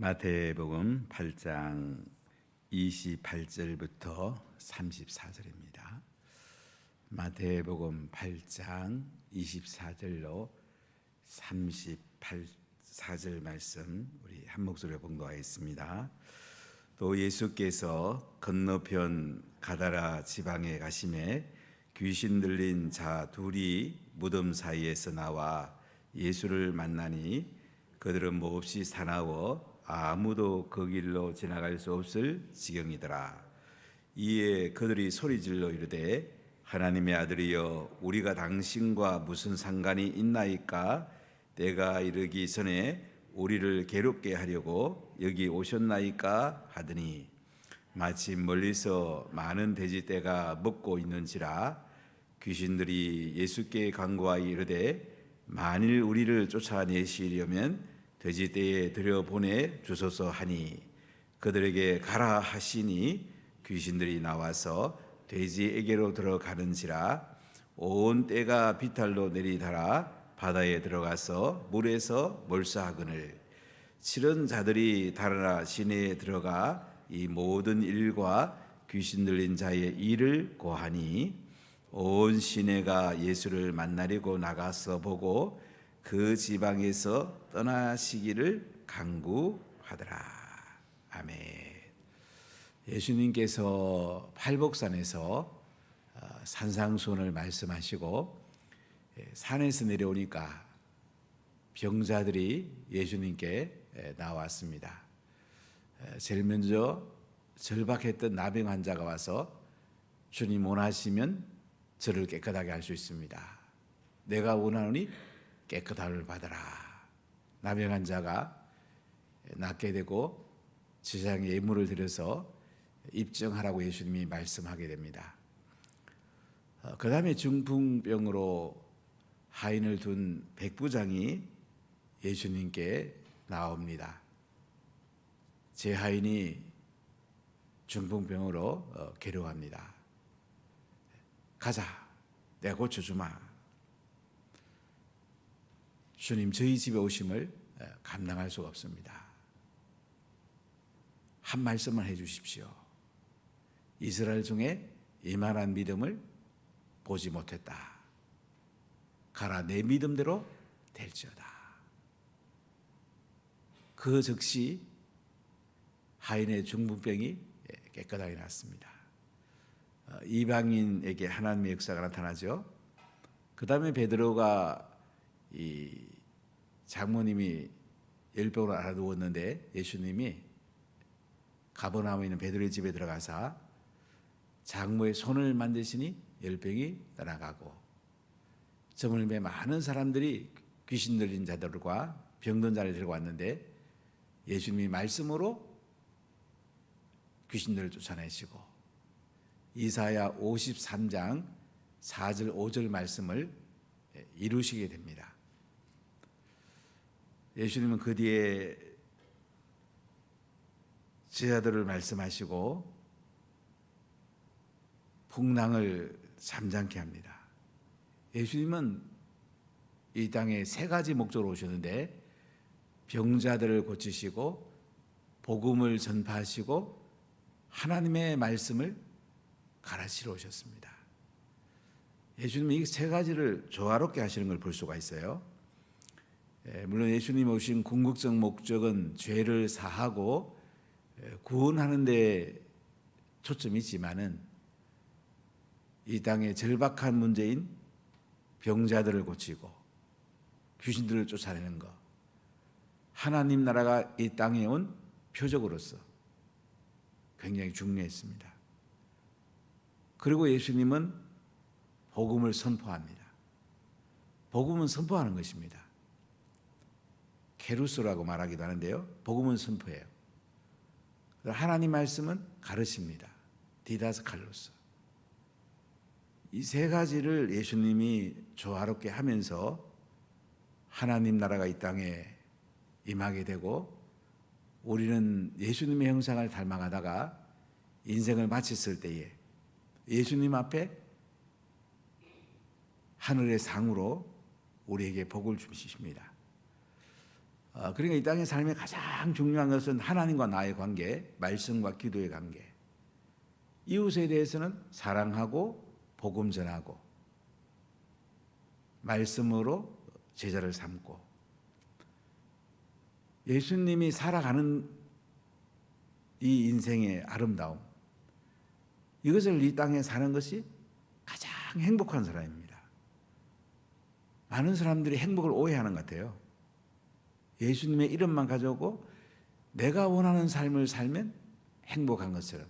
마태복음 8장 28절부터 34절입니다. 마태복음 8장 24절로 34절 말씀 우리 한 목소리로 봉독하겠습니다. 또 예수께서 건너편 가다라 지방에 가심에 귀신 들린 자 둘이 무덤 사이에서 나와 예수를 만나니 그들은 몹시 사나워 아무도 그 길로 지나갈 수 없을 지경이더라. 이에 그들이 소리질러 이르되 하나님의 아들이여 우리가 당신과 무슨 상관이 있나이까? 때가 이르기 전에 우리를 괴롭게 하려고 여기 오셨나이까? 하더니 마침 멀리서 많은 돼지떼가 먹고 있는지라. 귀신들이 예수께 간구하여 이르되 만일 우리를 쫓아내시려면 돼지떼에 들여보내 주소서 하니 그들에게 가라 하시니 귀신들이 나와서 돼지에게로 들어가는지라. 온 떼가 비탈로 내리달아 바다에 들어가서 물에서 몰수하거늘 치른 자들이 달아나 시내에 들어가 이 모든 일과 귀신 들린 자의 일을 고하니 온 시내가 예수를 만나려고 나가서 보고 그 지방에서 떠나시기를 간구하더라. 아멘. 예수님께서 팔복산에서 산상수훈을 말씀하시고 산에서 내려오니까 병자들이 예수님께 나왔습니다. 제일 먼저 절박했던 나병 환자가 와서 주님 원하시면 저를 깨끗하게 할 수 있습니다. 내가 원하노니 깨끗함을 받아라. 나병 환자가 낫게 되고 제사장의 예물을 드려서 입증하라고 예수님이 말씀하게 됩니다. 그 다음에 중풍병으로 하인을 둔 백부장이 예수님께 나옵니다. 제 하인이 중풍병으로 괴로워합니다. 가자, 내가 고쳐주마. 주님 저희 집에 오심을 감당할 수가 없습니다. 한 말씀만 해주십시오. 이스라엘 중에 이만한 믿음을 보지 못했다. 가라, 내 믿음대로 될지어다. 그 즉시 하인의 중풍병이 깨끗하게 났습니다. 이방인에게 하나님의 역사가 나타나죠. 그 다음에 베드로가 이 장모님이 열병으로 알아누웠는데 예수님이 가버나움에 있는 베드로의 집에 들어가서 장모의 손을 만드시니 열병이 떠나가고 저물매 많은 사람들이 귀신 들린 자들과 병든 자를 데리고 왔는데 예수님이 말씀으로 귀신들을 쫓아내시고 이사야 53장 4절 5절 말씀을 이루시게 됩니다. 예수님은 그 뒤에 제자들을 말씀하시고 풍랑을 잠잠케 합니다. 예수님은 이 땅에 세 가지 목적으로 오셨는데 병자들을 고치시고 복음을 전파하시고 하나님의 말씀을 가르치러 오셨습니다. 예수님이 이 세 가지를 조화롭게 하시는 걸 볼 수가 있어요. 물론 예수님 오신 궁극적 목적은 죄를 사하고 구원하는 데 초점이 있지만은 이 땅의 절박한 문제인 병자들을 고치고 귀신들을 쫓아내는 것, 하나님 나라가 이 땅에 온 표적으로서 굉장히 중요했습니다. 그리고 예수님은 복음을 선포합니다. 복음은 선포하는 것입니다. 케루소라고 말하기도 하는데요. 복음은 선포해요. 하나님 말씀은 가르칩니다. 디다스칼로스. 이 세 가지를 예수님이 조화롭게 하면서 하나님 나라가 이 땅에 임하게 되고 우리는 예수님의 형상을 닮아가다가 인생을 마쳤을 때에 예수님 앞에 하늘의 상으로 우리에게 복을 주십니다. 그러니까 이 땅의 삶의 가장 중요한 것은 하나님과 나의 관계, 말씀과 기도의 관계. 이웃에 대해서는 사랑하고 복음 전하고 말씀으로 제자를 삼고 예수님이 살아가는 이 인생의 아름다움, 이것을 이 땅에 사는 것이 가장 행복한 사람입니다. 많은 사람들이 행복을 오해하는 것 같아요. 예수님의 이름만 가져오고 내가 원하는 삶을 살면 행복한 것처럼.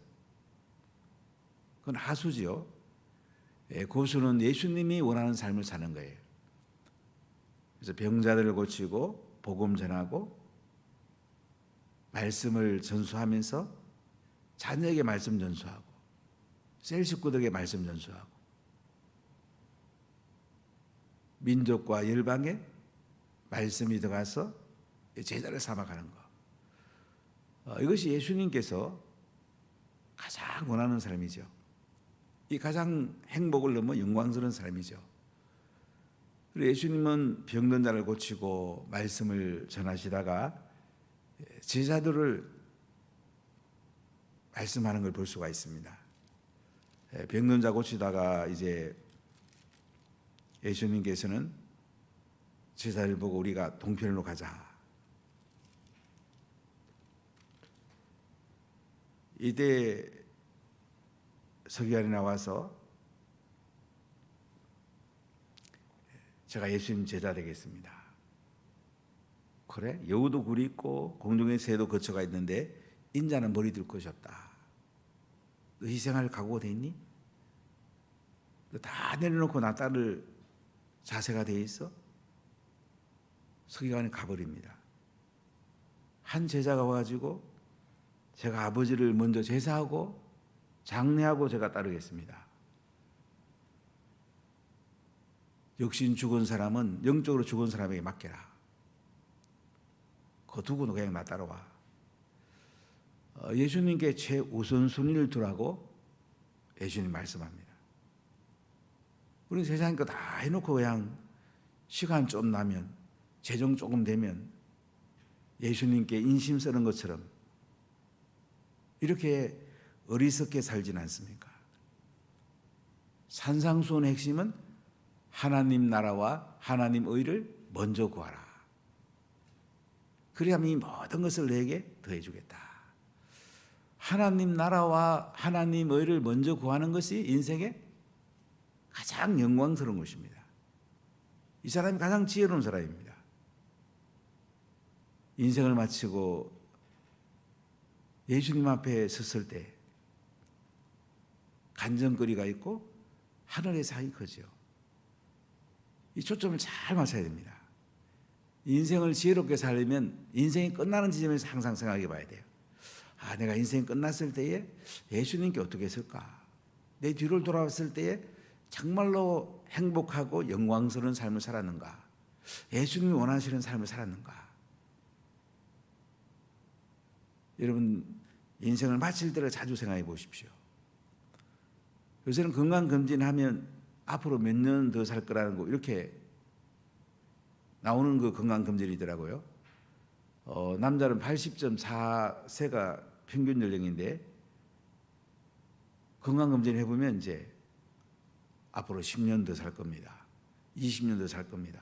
그건 하수지요. 고수는 예수님이 원하는 삶을 사는 거예요. 그래서 병자들을 고치고 복음 전하고 말씀을 전수하면서 자녀에게 말씀 전수하고 셀 식구들에게 말씀 전수하고 민족과 열방에 말씀이 들어가서 제자를 삼아가는 것. 이것이 예수님께서 가장 원하는 삶이죠. 이 가장 행복을 넘어 영광스러운 삶이죠. 그리고 예수님은 병든 자를 고치고 말씀을 전하시다가 제자들을 말씀하는 걸 볼 수가 있습니다. 병든 자 고치다가 이제 예수님께서는 제자를 보고 우리가 동편으로 가자. 이때 서기관이 나와서 제가 예수님 제자 되겠습니다. 그래? 여우도 굴이 있고 공중의 새도 거처가 있는데 인자는 머리 들 것이 없다. 너 희생할 각오가 돼 있니? 너 다 내려놓고 나 따를 자세가 돼 있어? 서기관이 가버립니다. 한 제자가 와가지고 제가 아버지를 먼저 제사하고 장례하고 제가 따르겠습니다. 육신 죽은 사람은 영적으로 죽은 사람에게 맡겨라. 그거 두고 너 그냥 나 따라와. 예수님께 최우선순위를 두라고 예수님 말씀합니다. 우리는 세상 거 다 해놓고 그냥 시간 좀 나면 재정 조금 되면 예수님께 인심 쓰는 것처럼 이렇게 어리석게 살진 않습니까? 산상수훈의 핵심은 하나님 나라와 하나님 의를 먼저 구하라. 그리하면 이 모든 것을 내게 더해 주겠다. 하나님 나라와 하나님 의를 먼저 구하는 것이 인생의 가장 영광스러운 것입니다. 이 사람이 가장 지혜로운 사람입니다. 인생을 마치고 예수님 앞에 섰을 때 간정거리가 있고 하늘의 사이 커지요. 이 초점을 잘 맞춰야 됩니다. 인생을 지혜롭게 살려면 인생이 끝나는 지점에서 항상 생각해 봐야 돼요. 내가 인생이 끝났을 때에 예수님께 어떻게 했을까? 내 뒤를 돌아봤을 때에 정말로 행복하고 영광스러운 삶을 살았는가? 예수님이 원하시는 삶을 살았는가? 여러분 인생을 마칠 때를 자주 생각해 보십시오. 요새는 건강검진하면 앞으로 몇 년 더 살 거라는 거 이렇게 나오는 그 건강검진이더라고요. 남자는 80.4세가 평균 연령인데 건강검진 해보면 이제 앞으로 10년 더 살 겁니다. 20년 더 살 겁니다.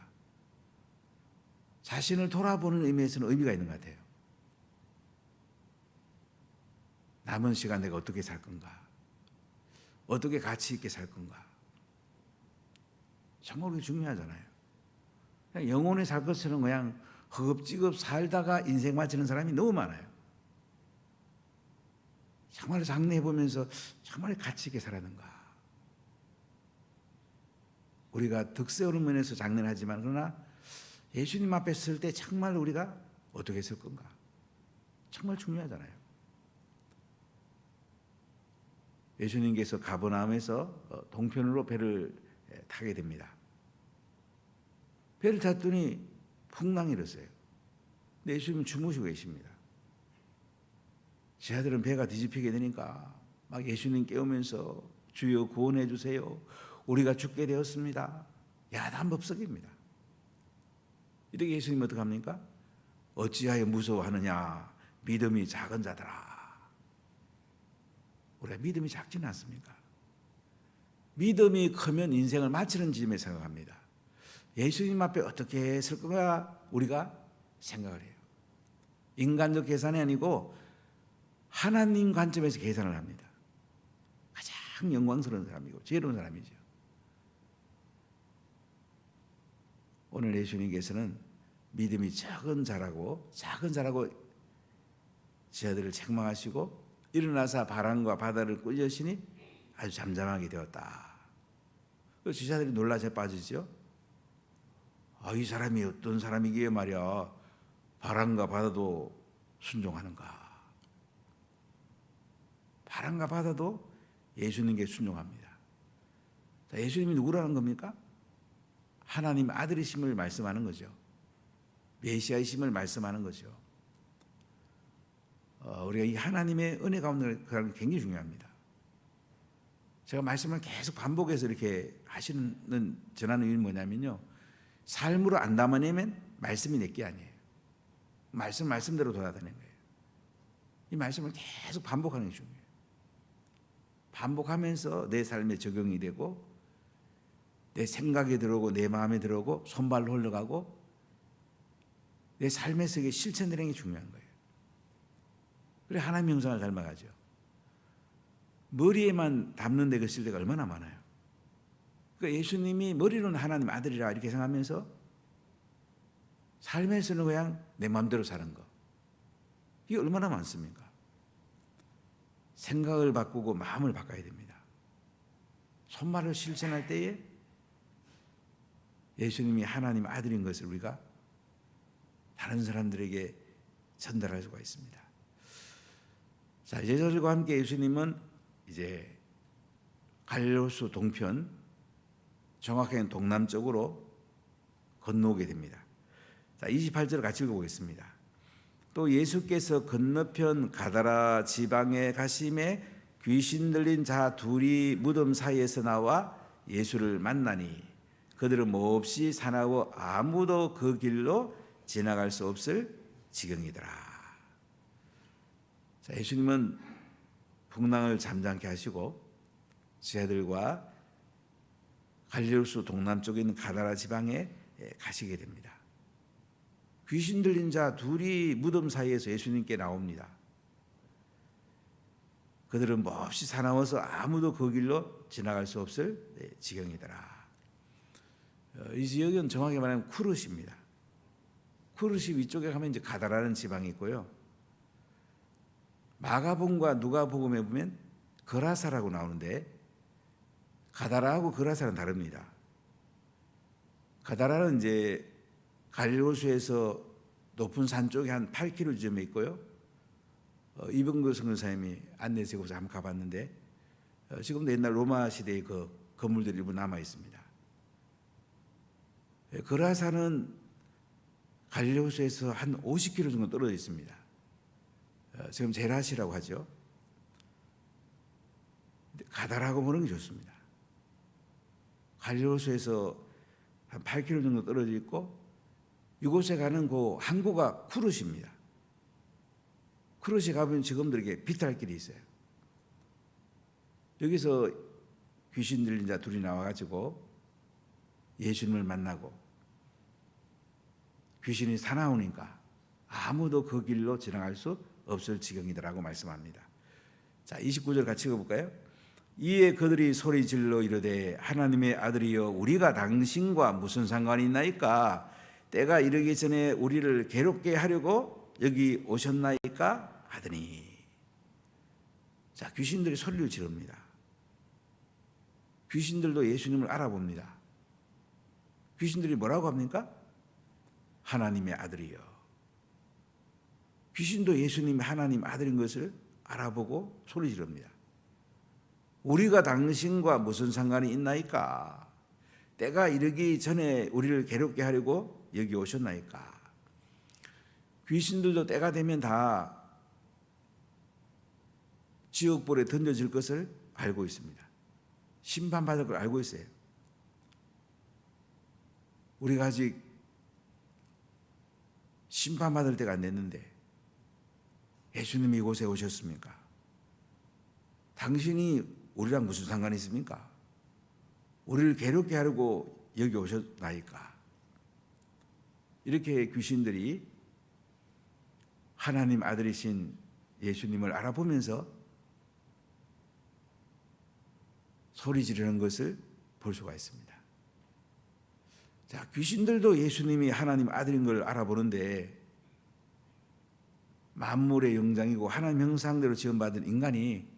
자신을 돌아보는 의미에서는 의미가 있는 것 같아요. 남은 시간 내가 어떻게 살 건가? 어떻게 가치 있게 살 건가? 정말 그게 중요하잖아요. 그냥 영혼에 살 것처럼 그냥 허겁지겁 살다가 인생 마치는 사람이 너무 많아요. 정말 장례해보면서 정말 가치 있게 살았는가? 우리가 득세오는 면에서 장례를 하지만 그러나 예수님 앞에 설 때 정말 우리가 어떻게 설 건가? 정말 중요하잖아요. 예수님께서 가버나움에서 동편으로 배를 타게 됩니다. 배를 탔더니 풍랑이 일었어요. 근데 예수님은 주무시고 계십니다. 제자들은 배가 뒤집히게 되니까 막 예수님 깨우면서 주여 구원해 주세요. 우리가 죽게 되었습니다. 야단법석입니다. 이렇게 예수님은 어떻게 합니까? 어찌하여 무서워하느냐? 믿음이 작은 자들아. 우리가 믿음이 작지는 않습니까? 믿음이 크면 인생을 마치는 지점에 생각합니다. 예수님 앞에 어떻게 설 거야? 우리가 생각을 해요. 인간적 계산이 아니고 하나님 관점에서 계산을 합니다. 가장 영광스러운 사람이고 지혜로운 사람이죠. 오늘 예수님께서는 믿음이 작은 자라고 저들을 책망하시고 일어나서 바람과 바다를 꾸짖으시니 아주 잠잠하게 되었다. 지자들이 놀라서 빠지죠. 이 사람이 어떤 사람이기에 말이야 바람과 바다도 순종하는가. 바람과 바다도 예수님께 순종합니다. 자, 예수님이 누구라는 겁니까? 하나님 아들이심을 말씀하는 거죠. 메시아이심을 말씀하는 거죠. 우리가 이 하나님의 은혜 가운데 가는 게 굉장히 중요합니다. 제가 말씀을 계속 반복해서 이렇게 전하는 이유는 뭐냐면요. 삶으로 안 담아내면 말씀이 내게 아니에요. 말씀대로 돌아다니는 거예요. 이 말씀을 계속 반복하는 게 중요해요. 반복하면서 내 삶에 적용이 되고 내 생각에 들어오고 내 마음에 들어오고 손발로 흘러가고 내 삶에 속에 실천되는 게 중요한 거예요. 그래 하나님 형상을 닮아가죠. 머리에만 담는 데가 쓸 때가 얼마나 많아요. 그러니까 예수님이 머리로는 하나님 아들이라 이렇게 생각하면서 삶에서는 그냥 내 마음대로 사는 거. 이게 얼마나 많습니까? 생각을 바꾸고 마음을 바꿔야 됩니다. 손말로 실천할 때에 예수님이 하나님 아들인 것을 우리가 다른 사람들에게 전달할 수가 있습니다. 자, 제자들과 함께 예수님은 이제 갈릴리호수 동편, 정확하게는 동남쪽으로 건너오게 됩니다. 자, 28절을 같이 읽어보겠습니다. 또 예수께서 건너편 가다라 지방에 가심에 귀신 들린 자 둘이 무덤 사이에서 나와 예수를 만나니 그들은 몹시 사나워 아무도 그 길로 지나갈 수 없을 지경이더라. 자, 예수님은 풍랑을 잠잠케 하시고 제자들과 갈릴리호수 동남쪽에 있는 가다라 지방에 가시게 됩니다. 귀신 들린 자 둘이 무덤 사이에서 예수님께 나옵니다. 그들은 몹시 사나워서 아무도 그 길로 지나갈 수 없을 지경이더라. 이 지역은 정확히 말하면 쿠르시입니다. 쿠르시 위쪽에 가면 이제 가다라는 지방이 있고요. 마가복음과 누가복음에 보면 거라사라고 나오는데 가다라하고 거라사는 다릅니다. 가다라는 이제 갈릴리호수에서 높은 산 쪽에 한 8km쯤에 있고요. 이병규 선교사님이 안내해서 곳에 한번 가봤는데 지금도 옛날 로마 시대의 그 건물들이 일부 남아 있습니다. 거라사는 갈릴리호수에서 한 50km 정도 떨어져 있습니다. 지금 제라시라고 하죠. 가다라고 보는 게 좋습니다. 갈릴리호수에서 한 8km 정도 떨어져 있고 이곳에 가는 그 항구가 쿠르시입니다. 쿠르시 가보면 지금도 이렇게 비탈길이 있어요. 여기서 귀신 들린 자 둘이 나와가지고 예수님을 만나고 귀신이 사나우니까 아무도 그 길로 지나갈 수 없을 지경이더라고 말씀합니다. 자, 29절 같이 읽어볼까요? 이에 그들이 소리질러 이르되 하나님의 아들이여 우리가 당신과 무슨 상관이 있나이까? 때가 이르기 전에 우리를 괴롭게 하려고 여기 오셨나이까? 하더니 자, 귀신들이 소리를 지릅니다. 귀신들도 예수님을 알아봅니다. 귀신들이 뭐라고 합니까? 하나님의 아들이여. 귀신도 예수님이 하나님 아들인 것을 알아보고 소리 지릅니다. 우리가 당신과 무슨 상관이 있나이까? 때가 이르기 전에 우리를 괴롭게 하려고 여기 오셨나이까? 귀신들도 때가 되면 다 지옥불에 던져질 것을 알고 있습니다. 심판받을 걸 알고 있어요. 우리가 아직 심판받을 때가 안 됐는데 예수님이 이곳에 오셨습니까? 당신이 우리랑 무슨 상관이 있습니까? 우리를 괴롭게 하려고 여기 오셨나이까? 이렇게 귀신들이 하나님 아들이신 예수님을 알아보면서 소리 지르는 것을 볼 수가 있습니다. 자, 귀신들도 예수님이 하나님 아들인 걸 알아보는데 만물의 영장이고 하나님 형상대로 지음받은 인간이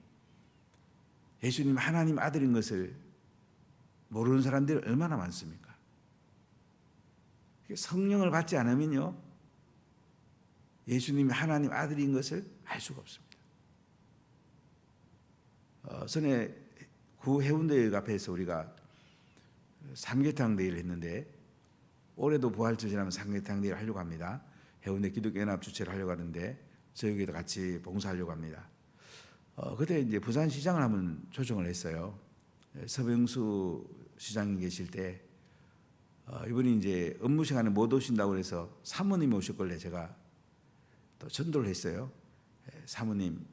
예수님 하나님 아들인 것을 모르는 사람들이 얼마나 많습니까? 성령을 받지 않으면요, 예수님이 하나님 아들인 것을 알 수가 없습니다. 전에 구 해운대역 앞에서 우리가 삼계탕 대회를 했는데 올해도 부활절 지나면 삼계탕 대회를 하려고 합니다. 해운대 기독교연합 주최를 하려고 하는데 저희에도 같이 봉사하려고 합니다. 그때 이제 부산시장을 한번 초청을 했어요. 서병수 시장이 계실 때 이분이 이제 업무 시간에 못 오신다고 해서 사모님이 오셨길래 제가 또 전도를 했어요. 사모님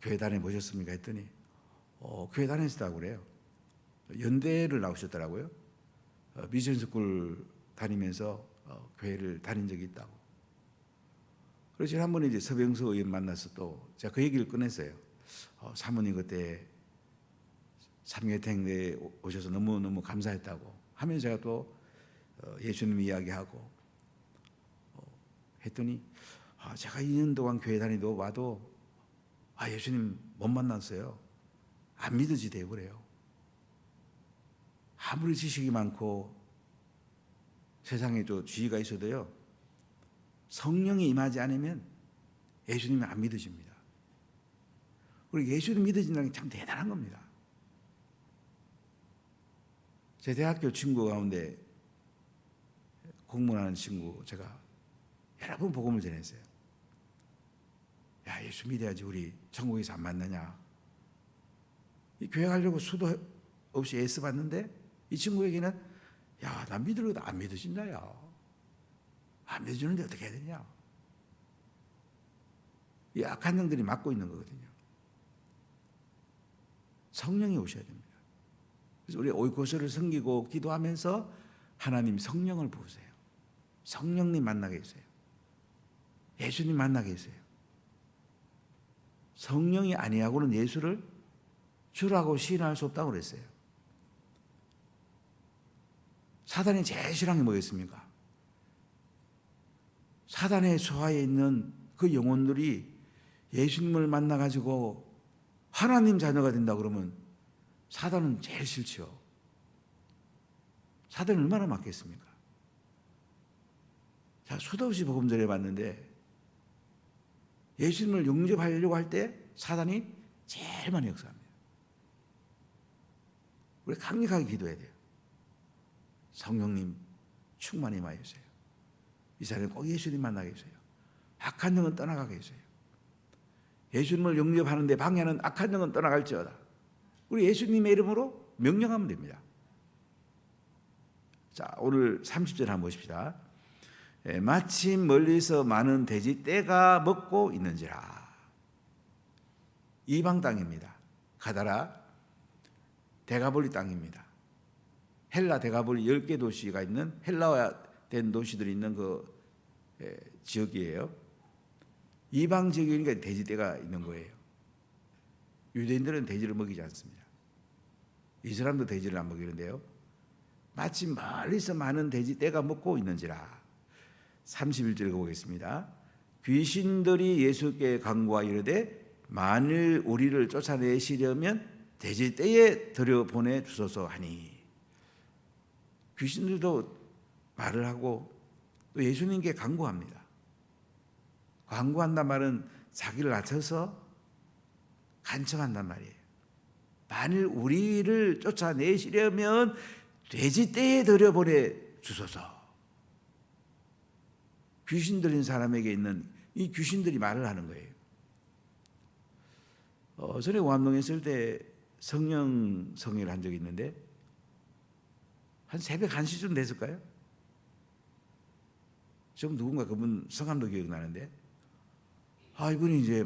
교회 다녀보셨습니까? 했더니 교회 다녔다고 그래요. 연대를 나오셨더라고요. 미션스쿨 다니면서 교회를 다닌 적이 있다고. 그래서 지난번에 이제 서병수 의원 만나서 또 제가 그 얘기를 꺼냈어요. 사모님 그때 삼계탕대에 오셔서 너무너무 감사했다고 하면서 제가 또 예수님 이야기하고 했더니 제가 2년 동안 교회 다니도 와도 예수님 못 만났어요. 안 믿어지대요. 그래요. 아무리 지식이 많고 세상에 또 지위가 있어도요, 성령이 임하지 않으면 예수님이 안 믿어집니다. 그리고 예수님 믿어진다는 게 참 대단한 겁니다. 제 대학교 친구 가운데 공부하는 친구 제가 여러 번 복음을 전했어요. 야, 예수 믿어야지 우리 천국에서 안 만나냐. 이 교회 가려고 수도 없이 애써봤는데 이 친구에게는 야, 난 믿으려도 안 믿어진다. 야, 안 믿어주는데 어떻게 해야 되냐. 이 악한 영들이 막고 있는 거거든요. 성령이 오셔야 됩니다. 그래서 우리 오이코스를 섬기고 기도하면서 하나님 성령을 부으세요. 성령님 만나게 해주세요. 예수님 만나게 해주세요. 성령이 아니하고는 예수를 주라고 시인할 수 없다고 그랬어요. 사단이 제일 싫어하는 게 뭐겠습니까? 사단의 소하에 있는 그 영혼들이 예수님을 만나가지고 하나님 자녀가 된다 그러면 사단은 제일 싫죠. 사단이 얼마나 맞겠습니까? 자, 수도 없이 복음 전해봤는데 예수님을 영접하려고 할 때 사단이 제일 많이 역사합니다. 우리 강력하게 기도해야 돼요. 성령님 충만히 임하여 주세요. 이 사람이 꼭 예수님 만나게 해주세요. 악한 영은 떠나가게 해주세요. 예수님을 영접하는데 방해하는 악한 영은 떠나갈지어다. 우리 예수님의 이름으로 명령하면 됩니다. 자, 오늘 30절 한번 보십시다. 마침 멀리서 많은 돼지 떼가 먹고 있는지라. 이방 땅입니다. 가다라 데가볼리 땅입니다. 헬라 데가볼리 10개 도시가 있는 헬라화된 도시들이 있는 그 지역이에요. 이방 지역이니까 돼지떼가 있는 거예요. 유대인들은 돼지를 먹이지 않습니다. 이슬람도 돼지를 안 먹이는데요. 마침 멀리서 많은 돼지떼가 먹고 있는지라. 31절 보겠습니다. 귀신들이 예수께 간구하여 이르되 만일 우리를 쫓아내시려면 돼지떼에 들여보내 주소서 하니. 귀신들도 말을 하고 또 예수님께 간구합니다. 간구한단 말은 자기를 낮춰서 간청한단 말이에요. 만일 우리를 쫓아내시려면 돼지떼에 들여보내 주소서. 귀신 들린 사람에게 있는 이 귀신들이 말을 하는 거예요. 전에 오암동에 있을 때 성령 성회를 한 적이 있는데 한 새벽 1시쯤 됐을까요? 지금 누군가 그분 성함도 기억나는데, 이분이 이제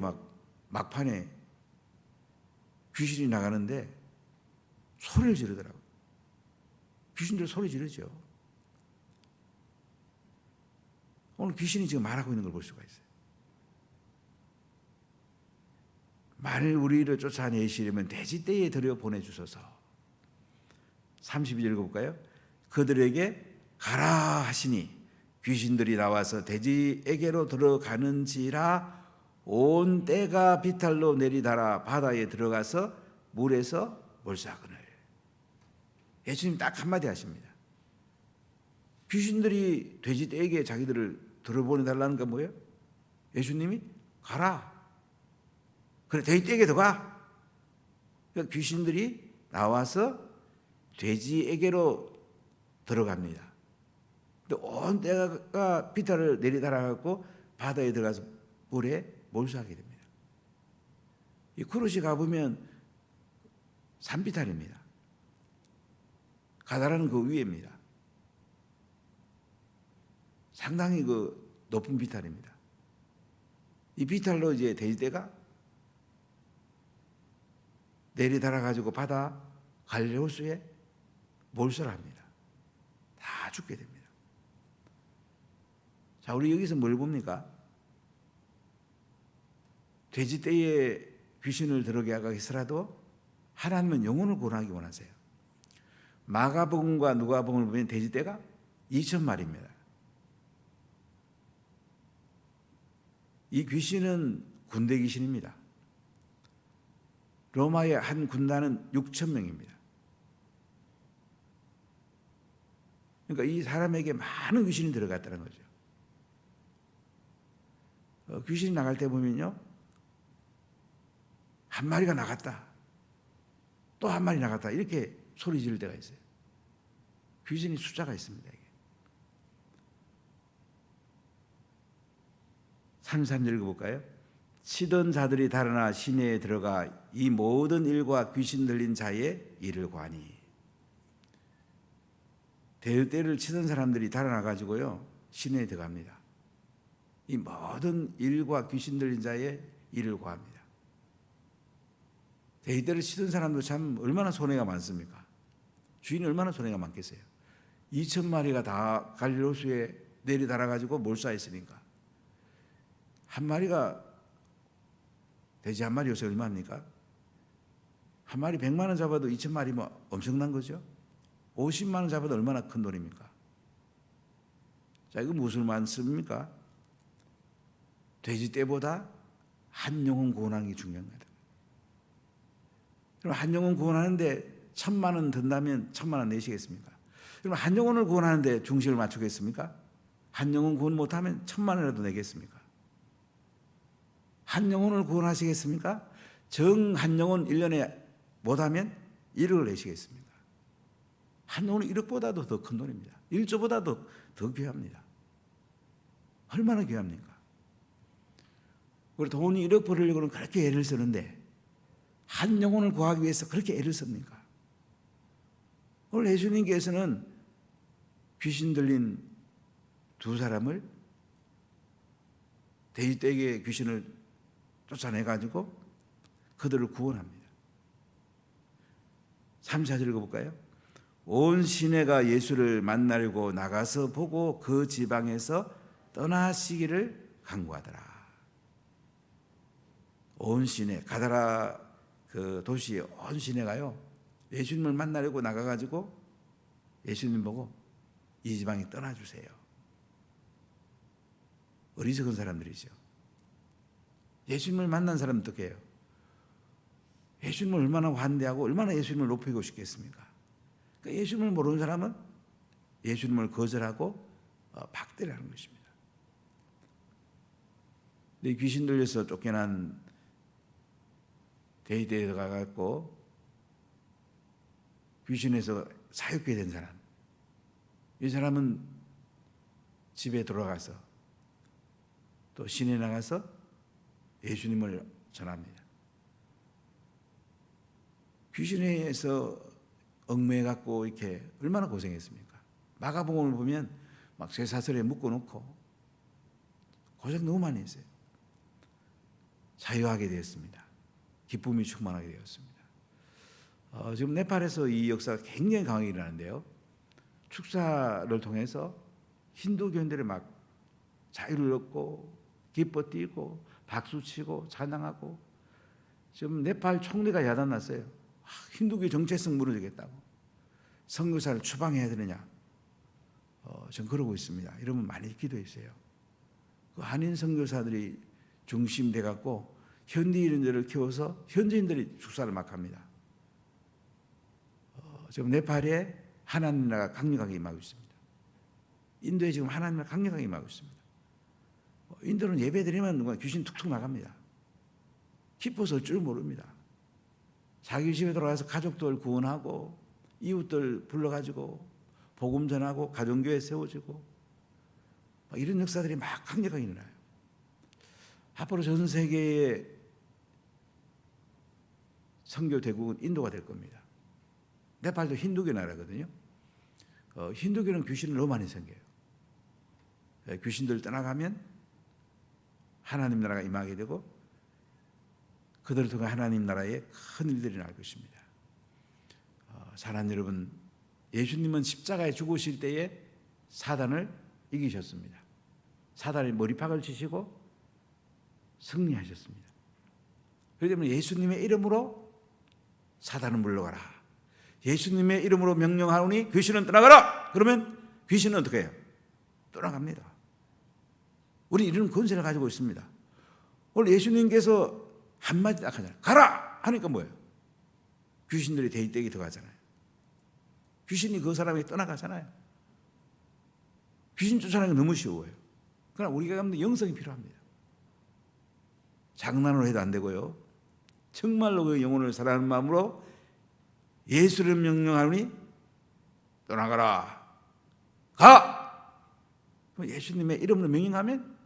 막판에 귀신이 나가는데 소리를 지르더라고요. 귀신들 소리 지르죠. 오늘 귀신이 지금 말하고 있는 걸 볼 수가 있어요. 만일 우리를 쫓아내시려면 돼지떼에 들여 보내주소서. 32절 읽어볼까요? 그들에게 가라 하시니 귀신들이 나와서 돼지에게로 들어가는지라 온 떼가 비탈로 내리달아 바다에 들어가서 물에서 몰사하거늘. 예수님 딱 한마디 하십니다. 귀신들이 돼지떼에게 자기들을 들어보내달라는 건 뭐예요? 예수님이 가라. 그래, 돼지떼에게 들어가. 그러니까 귀신들이 나와서 돼지에게로 들어갑니다. 근데 온 떼가 비탈을 내리달아갖고 바다에 들어가서 물에 몰수하게 됩니다. 이 크루시 가보면 산비탈입니다. 가다라는 그 위에입니다. 상당히 그 높은 비탈입니다. 이 비탈로 이제 돼지떼가 내리달아 가지고 바다 갈레오스에 몰수를 합니다. 다 죽게 됩니다. 자, 우리 여기서 뭘 봅니까? 돼지떼에 귀신을 들어게 하기 위해서라도 하나님은 영혼을 구원하기 원하세요. 마가복음과 누가복음을 보면 돼지떼가 2,000마리입니다. 이 귀신은 군대 귀신입니다. 로마의 한 군단은 6,000명입니다. 그러니까 이 사람에게 많은 귀신이 들어갔다는 거죠. 귀신이 나갈 때 보면요, 한 마리가 나갔다, 또 한 마리 나갔다, 이렇게 소리 지를 때가 있어요. 귀신이 숫자가 있습니다. 이게. 33절 읽어볼까요? 치던 자들이 달아나 시내에 들어가 이 모든 일과 귀신 들린 자의 일을 관이. 돼지떼를 치던 사람들이 달아나 가지고요 시내에 들어갑니다. 이 모든 일과 귀신 들린 자의 일을 구합니다. 돼지떼를 치던 사람도 참 얼마나 손해가 많습니까? 주인이 얼마나 손해가 많겠어요? 2,000마리가 다 갈릴로수에 내리달아 가지고 몰수했으니까 한 마리가, 돼지 한 마리 요새 얼마입니까? 한 마리 100만 원 잡아도 2,000마리면 엄청난 거죠. 50만 원 잡아도 얼마나 큰 돈입니까? 자, 이거 무슨 말씀입니까? 돼지떼보다 한 영혼 구원하는 게 중요한 거다. 그럼 한 영혼 구원하는데 1,000만 원 든다면 1,000만 원 내시겠습니까? 그럼 한 영혼을 구원하는데 중심을 맞추겠습니까? 한 영혼 구원 못하면 1,000만 원이라도 내겠습니까? 한 영혼을 구원하시겠습니까? 정 한 영혼 1년에 못하면 1억을 내시겠습니까? 한 영혼은 1억보다도 더 큰 돈입니다. 1조보다도 더 귀합니다. 얼마나 귀합니까? 우리 돈이 1억 벌으려고는 그렇게 애를 쓰는데 한 영혼을 구하기 위해서 그렇게 애를 씁니까? 오늘 예수님께서는 귀신 들린 두 사람을, 돼지떼에게 귀신을 쫓아내가지고 그들을 구원합니다. 3, 4절 읽어볼까요? 온 시내가 예수를 만나려고 나가서 보고 그 지방에서 떠나시기를 간구하더라. 온 시내, 가다라 그 도시의 온 시내가요 예수님을 만나려고 나가가지고 예수님 보고 이 지방에 떠나주세요. 어리석은 사람들이죠. 예수님을 만난 사람은 어떻게 해요? 예수님을 얼마나 환대하고 얼마나 예수님을 높이고 싶겠습니까? 그러니까 예수님을 모르는 사람은 예수님을 거절하고 박대를 하는 것입니다. 근데 귀신 들려서 쫓겨난 돼지떼에 들어가고 귀신에서 사육게 된 사람, 이 사람은 집에 돌아가서 또 시내에 나가서 예수님을 전합니다. 귀신에서 얽매여갖고 이렇게 얼마나 고생했습니까? 마가복음을 보면 막 쇠사슬에 묶어놓고 고생 너무 많이 했어요. 자유하게 되었습니다. 기쁨이 충만하게 되었습니다. 지금 네팔에서 이 역사가 굉장히 강하게 일어나는데요. 축사를 통해서 힌두교인들이 막 자유를 얻고 기뻐 뛰고 박수치고 찬양하고, 지금 네팔 총리가 야단났어요. 힌두교 정체성 무너지겠다고. 선교사를 추방해야 되느냐. 전 그러고 있습니다. 이러면 많이 기도했어요. 그 한인 선교사들이 중심돼 갖고 현지인들을 키워서 현지인들이 축사를 막 합니다. 지금 네팔에 하나님 나라가 강력하게 임하고 있습니다. 인도에 지금 하나님 나라가 강력하게 임하고 있습니다. 인도는 예배드리면 귀신 툭툭 나갑니다. 기뻐서 어쩔 줄 모릅니다. 자기 집에 돌아가서 가족들 구원하고 이웃들 불러가지고 복음 전하고 가정교회 세워지고, 이런 역사들이 막 강력하게 일어나요. 앞으로 전 세계의 선교 대국은 인도가 될 겁니다. 네팔도 힌두교 나라거든요. 힌두교는 귀신을 너무 많이 섬겨요. 귀신들 떠나가면 하나님 나라가 임하게 되고 그들을 통해 하나님 나라의 큰 일들이 날 것입니다. 사랑하는 여러분, 예수님은 십자가에 죽으실 때에 사단을 이기셨습니다. 사단의 머리팍을 치시고 승리하셨습니다. 그렇기 때문에 예수님의 이름으로 사단을 물러가라. 예수님의 이름으로 명령하오니 귀신은 떠나가라. 그러면 귀신은 어떻게 해요? 떠나갑니다. 우리 이런 권세를 가지고 있습니다. 오늘 예수님께서 한마디 딱 하잖아요. 가라! 하니까 뭐예요? 귀신들이 대입되게 들어가잖아요. 귀신이 그 사람에게 떠나가잖아요. 귀신 쫓아내는 게 너무 쉬워요. 그러나 우리가 갖는 영성이 필요합니다. 장난으로 해도 안 되고요. 정말로 그 영혼을 사랑하는 마음으로 예수를 명령하니 떠나가라. 가! 예수님의 이름으로 명령하면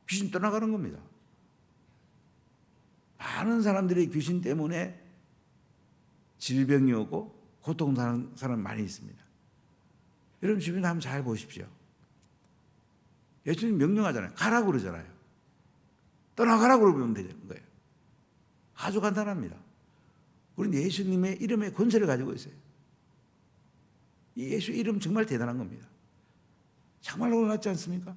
귀신 떠나가는 겁니다. 많은 사람들이 귀신 때문에 질병이 오고 고통당하는 사람 많이 있습니다. 여러분 주변에 한번 잘 보십시오. 예수님 명령하잖아요. 가라고 그러잖아요. 떠나가라고 그러면 되는 거예요. 아주 간단합니다. 우리는 예수님의 이름의 권세를 가지고 있어요. 이 예수 이름 정말 대단한 겁니다. 정말 놀랍지 않습니까?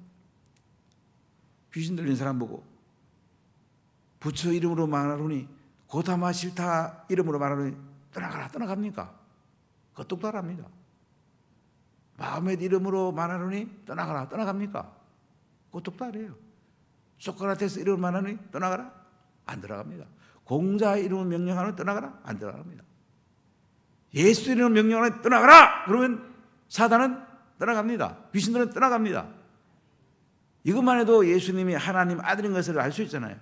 귀신 들린 사람 보고 부처 이름으로 말하노니 고타마 싫다 이름으로 말하노니 떠나가라 떠나갑니까? 그거 똑바랍니다. 마음의 이름으로 말하노니 떠나가라 떠나갑니까? 그거 똑바래요. 소크라테스 이름으로 말하노니 떠나가라? 안 들어갑니다. 공자의 이름을 명령하노니 떠나가라? 안 들어갑니다. 예수 이름을 명령하노니 떠나가라! 그러면 사단은 떠나갑니다. 귀신들은 떠나갑니다. 이것만 해도 예수님이 하나님 아들인 것을 알 수 있잖아요.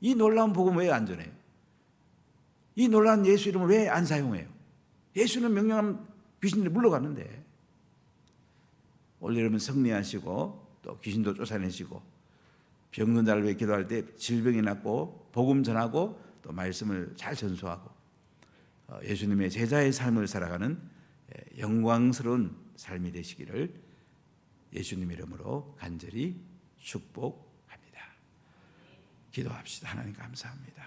이 놀라운 복음 왜 안 전해요? 이 놀라운 예수 이름을 왜 안 사용해요? 예수는 명령하면 귀신들이 물러갔는데. 오늘 여러분 승리하시고 또 귀신도 쫓아내시고 병든 자를 위해 기도할 때 질병이 낫고 복음 전하고 또 말씀을 잘 전수하고 예수님의 제자의 삶을 살아가는 영광스러운 삶이 되시기를 예수님 이름으로 간절히 축복합니다. 기도합시다. 하나님 감사합니다.